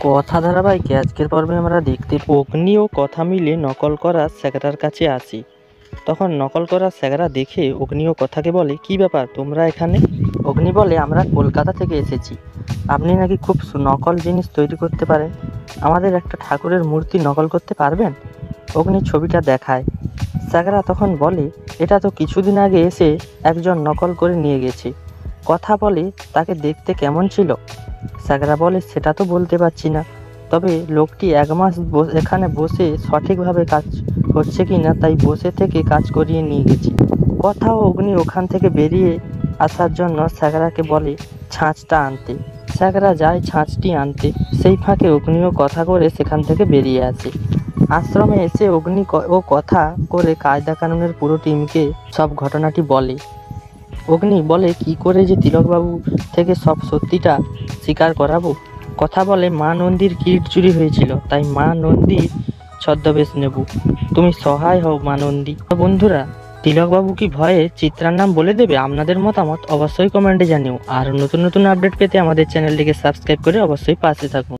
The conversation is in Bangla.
কথা ধারাবাহিকে আজকের পর্বে আমরা দেখতে অগ্নি ও কথা মিলে নকল করা স্যাকরার কাছে আসি। তখন নকল করা স্যাকরা দেখে অগ্নি ও কথাকে বলে, কি ব্যাপার তোমরা এখানে? অগ্নি বলে, আমরা কলকাতা থেকে এসেছি। আপনি নাকি খুব নকল জিনিস তৈরি করতে পারেন, আমাদের একটা ঠাকুরের মূর্তি নকল করতে পারবেন? অগ্নি ছবিটা দেখায়। স্যাকরা তখন বলে, এটা তো কিছুদিন আগে এসে একজন নকল করে নিয়ে গেছে। কথা বলে, তাকে দেখতে কেমন ছিল? স্যাকরা বলে, সেটা তো বলতে পারছি না, তবে লোকটি 1 মাস এখানে বসে সঠিকভাবে কাজ হচ্ছে কি না তাই বসে থেকে কাজ করিয়ে নিয়ে গেছি। কথা ও অগ্নি ওখান থেকে বেরিয়ে আসার জন্য স্যাকরাকে বলে ছাঁচটা আনতে। স্যাকরা যায় ছাঁচটি আনতে। সেই ফাঁকে অগ্নিও কথা করে সেখান থেকে বেরিয়ে আসে। আশ্রমে এসে অগ্নি ও কথা করে কায়দা কানুনের পুরো টিমকে সব ঘটনাটি বলে। অগ্নি বলে, কি করে যে তিলকবাবু থেকে সব সত্যিটা স্বীকার করাবো। কথা বলে, মা নন্দীর কিট চুরি হয়েছিল, তাই মা নন্দীর ছদ্মবেশ নেব। তুমি সহায় হও মা নন্দী। বন্ধুরা, তিলকবাবু কি ভয়ে চিত্রার নাম বলে দেবে? আপনাদের মতামত অবশ্যই কমেন্টে জানিও। আর নতুন নতুন আপডেট পেতে আমাদের চ্যানেলটিকে সাবস্ক্রাইব করে অবশ্যই পাশে থাকুন।